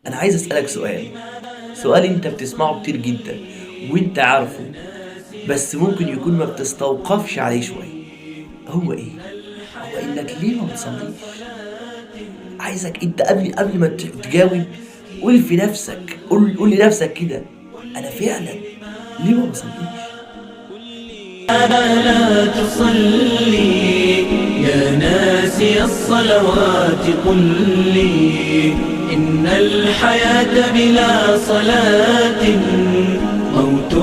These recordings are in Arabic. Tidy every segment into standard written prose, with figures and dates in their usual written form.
أنا عايز أسألك سؤال أنت بتسمعه كتير جدًا وأنت عارفه، بس ممكن يكون ما بتستوقفش عليه شوية، هو إيه؟ هو إنك ليه ما بتصلّيش؟ عايزك أنت قبل ما تجاوب قُل في نَفْسك، قُل لنَفْسك كده، أنا فعلًا ليه ما باصلّيش؟ لا تصلي يا ناسي الصلوات قل لي إن الحياة بلا صلاة موت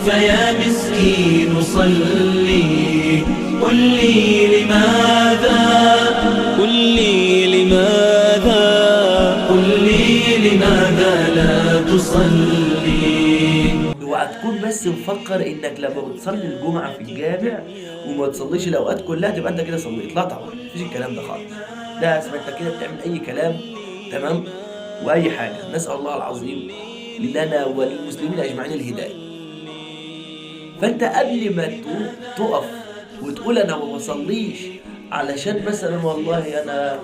فيا مسكين صلي قل لي لماذا قل لي لماذا قل لي لماذا لا تصلي. اوعى تكون بس مفكّر إنك لمّا بتصلّي الجمعة في الجامع وما تصلّيش الأوقات كلّها تبقى أنت كده صلّيت، لا طبعًا، ما فيش الكلام ده خالص، ده اسمه أنت كده بتعمل أي كلام تمام، وأي حاجة، نسأل الله العظيم لنا وللمسلمين أجمعين الهداية. فأنت قبل ما تُقف وتقول أنا ما باصلّيش علشان مثلًا والله أنا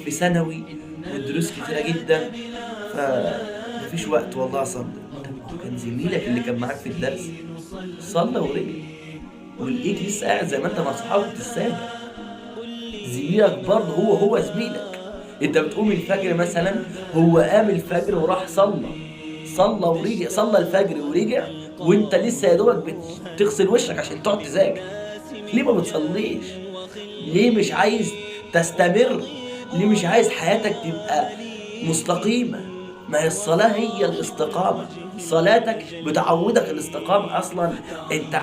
في ثانوي والدروس كتيرة جدًا، فما فيش وقت والله أصلّي. طب ما هو كان زميلك اللي كان معاك في الدرس صلّى ورجع، ولقيك لسه قاعد زي ما أنت مع صحابك بتتسابق. زميلك برضه هو زميلك، أنت بتقوم الفجر مثلًا، هو قام الفجر وراح صلّى ورجع، صلّى الفجر ورجع وأنت لسه يا دوبك بتغسل وشّك عشان تقعد تذاكر، ليه ما بتصلّيش؟ ليه مش عايز تستمر؟ ليه مش عايز حياتك تبقى مستقيمة؟ ما هي الصلاة هي الاستقامة، صلاتك بتعوّدك الاستقامة، أصلًا أنت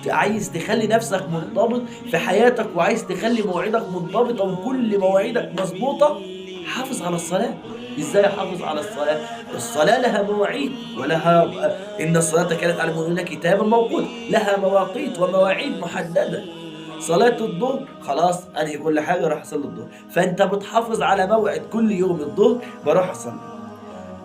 عايز تخلّي نَفْسك منضبط في حياتك وعايز تخلّي مواعيدك منضبطة وكل مواعيدك مضبوطة، حافظ على الصلاة. إزاي أحافظ على الصلاة؟ الصلاة لها مواعيد ولها إن الصلاة كانت على المؤمنين كتابًا موقوتا، لها مواقيت ومواعيد محددة. صلاة الضهر خلاص أنهي كل حاجة أروح أصلّي الضهر، فأنت بتحافظ على موعد كل يوم الضهر باروح أصلّي.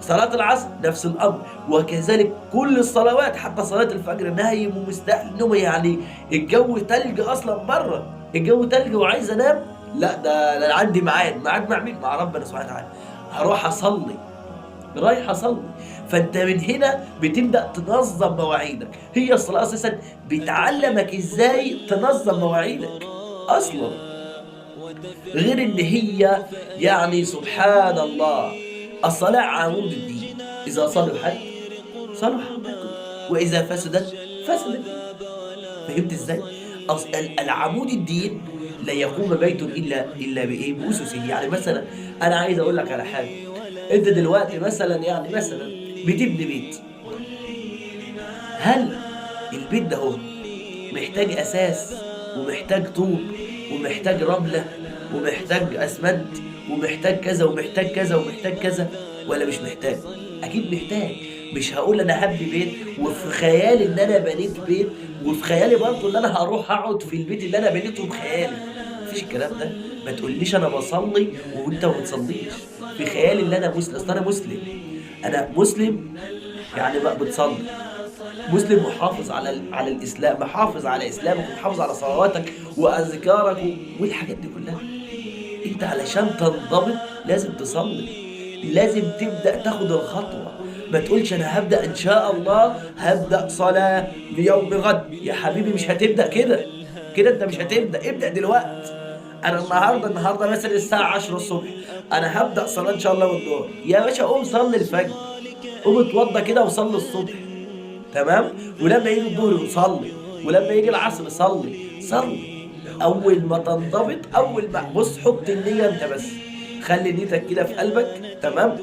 صلاة العصر نفس الأمر، وكذلك كل الصلوات حتى صلاة الفجر نايم ومستقل نوم يعني الجو تلج أصلًا برّه، الجو تلج وعايز أنام، لأ ده أنا عندي ميعاد مع مين؟ مع ربنا سبحانه وتعالى، هاروح أصلّي، رايح أصلّي، فأنت من هنا بتبدأ تنظّم مواعيدك، هي الصلاة أساسًا بتعلّمك إزاي تنظّم مواعيدك أصلًا، غير إن هي يعني سبحان الله الصلاة عمود الدين، إذا صلحت صلح ما كله، وإذا فسدت فسد الدين، فهمت إزاي؟ العمود الدين لا يقوم بيت إلا بإيه؟ بأسسه، يعني مثلًا أنا عايز أقول لك على حاجة، أنت دلوقتي مثلًا بتبني بيت، هل البيت ده أهو محتاج أساس ومحتاج طوب ومحتاج رملة ومحتاج أسمنت ومحتاج كذا ومحتاج كذا ومحتاج كذا والّا مش محتاج؟ أكيد محتاج، مش هاقول أنا هابني بيت وفي خيالي إن أنا بنيت بيت وفي خيالي برضه إن أنا هاروح أقعد في البيت اللي أنا بنيته بخيالي، ما فيش الكلام ده، ما تقوليش أنا باصلّي وأنت ما بتصلّيش، في خيالي إن أنا أصل أنا مسلم، أنا مسلم يعني بتصلّي. مسلم محافظ على الإسلام، محافظ على إسلامك ومحافظ على صلواتك وأذكارك والحاجات دي كلّها. أنت علشان تنضبط لازم تصلّي، لازم تبدأ تاخد الخطوة، ما تقولش أنا هابدأ إن شاء الله هابدأ صلاة ليوم غد، يا حبيبي مش هتبدأ كده، كده أنت مش هتبدأ، ابدأ دلوقتي. أنا النهارده مثلًا الساعة 10:00 أنا هابدأ صلاة إن شاء الله والضهر، يا باشا قوم صلّي الفجر، قوم اتوضّى كده وصلّي الصبح. تمام، ولمّا ييجي الضهر صلّي، ولمّا ييجي العصر صلّي، أول ما تنضبط أول ما بُص حُط النيّة أنت بس، خلّي نيتك كده في قلبك تمام،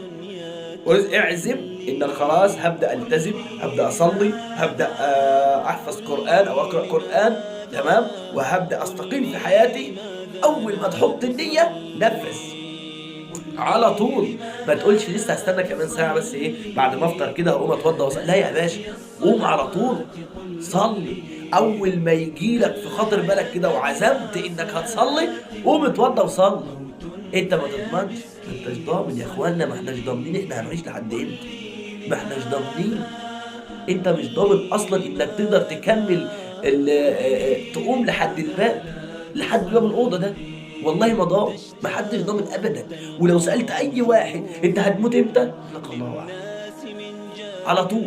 اعزم إنك خلاص هابدأ ألتزم، هابدأ أصلّي، هابدأ أحفظ قرآن أو أقرأ قرآن تمام، وهابدأ أستقيم في حياتي، أول ما تحُط النيّة نفّذ. على طول، ما تقولش لسه هاستنى كمان ساعة بس إيه، بعد ما أفطر كده هاقوم أتوضّى لا يا باشا، قوم على طول، صلّي، أول ما ييجي لك في خاطر بالك كده وعزمت إنك هتصلّي، قوم اتوضّى وصلّي، أنت ما تضمنش، ما أنتاش ضامن يا أخوانا، ما إحناش ضامنين إحنا هنعيش لحد إمتى، ما إحناش ضامنين، أنت مش ضامن أصلًا إنك تقدر تكمّل تقوم لحد الباب، لحد باب الأوضة ده. والله ما ضامن، ما حدش ضامن ابدا. ولو سالت اي واحد انت هتموت امتى؟ يقول لك الله اعلم، على طول.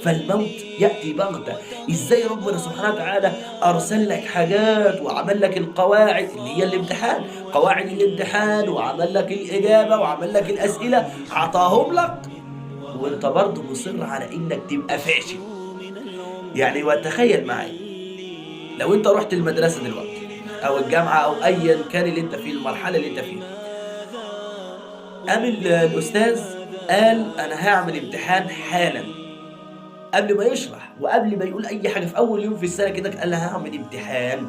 فالموت ياتي بغته. ازاي ربنا سبحانه وتعالى ارسل لك حاجات وعمل لك القواعد اللي هي الامتحان، قواعد الامتحان، وعمل لك الاجابه وعمل لك الاسئله، عطاهم لك وانت برضه مصر على انك تبقى فاشل. يعني وتخيل معايا، لو انت رحت المدرسه دلوقتي او الجامعه او ايا كان اللي انت فيه، المرحله اللي انت فيها، قام الاستاذ قال انا هعمل امتحان حالا، قبل ما يشرح وقبل ما يقول اي حاجه، في اول يوم في السنه كده قال لها هعمل امتحان.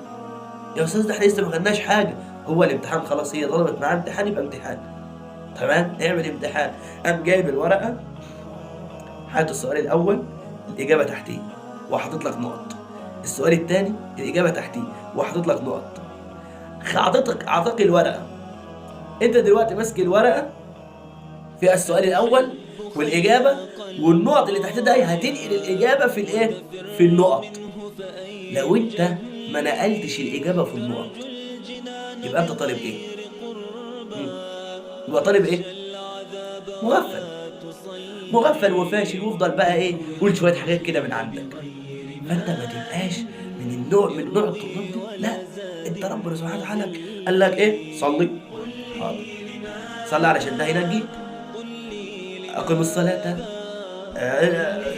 يا استاذ ده احنا لسه ما خدناش حاجه، هو الامتحان خلاص، هي طلبت معاه امتحان يبقى امتحان، تمام، اعمل امتحان. قام جايب الورقه، حاطط السؤال الاول الاجابه تحتيه وحاطط لك نقط، السؤال الثاني الاجابه تحتيه وحاطط لك نقط، اعطاك الورقه، انت دلوقتي ماسك الورقه فيها السؤال الاول والاجابه والنقط اللي تحت ده، هتنقل الاجابه في الايه، في النقط. لو انت ما نقلتش الاجابه في النقط يبقى انت طالب ايه؟ مم. يبقى طالب ايه؟ مغفل. مغفل وفاشل، وافضل بقى ايه، قول شويه حاجات كده من عندك. فانت ما تبقاش من نوع الطلاب دي، لا. انت ربنا سبحانه وتعالى قال لك ايه؟ صلي، حاضر، صلي علشان ده هينجيك، اقم الصلاه،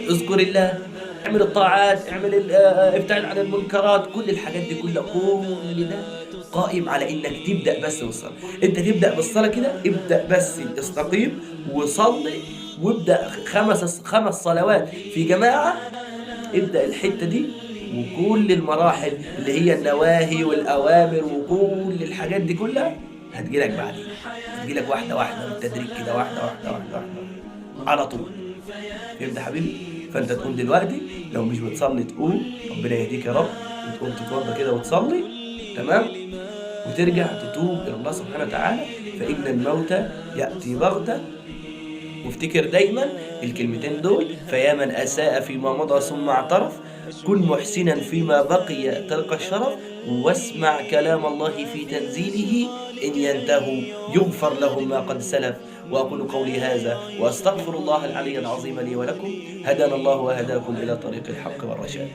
اذكر الله، اعمل الطاعات، اعمل ابتعد عن المنكرات، كل الحاجات دي كلها، كل ده قائم على انك تبدا بس بالصلاه. انت تبدا بالصلاه كده، ابدا بس استقيم وصلي، وابدا خمس صلوات في جماعه، ابدا الحته دي، وكل المراحل اللي هي النواهي والاوامر وكل الحاجات دي كلها هتجيلك بعدين، هتجيلك واحده واحده بالتدريج كده، واحده واحده واحده واحده على طول. فهمت يا حبيبي؟ فانت تقوم دلوقتي، لو مش بتصلي تقوم، ربنا يهديك يا رب، وتقوم تتوضى كده وتصلي، تمام، وترجع تتوب الى الله سبحانه وتعالى، فان الموت ياتي بغته. وافتكر دايما الكلمتين دول: فيا من اساء فيما مضى ثم اعترف، كن محسنا فيما بقي تلقى الشرف، واسمع كلام الله في تنزيله، إن ينتهوا يغفر لهم ما قد سلف. وأقول قولي هذا وأستغفر الله العلي العظيم لي ولكم، هدانا الله وهداكم إلى طريق الحق والرشاد.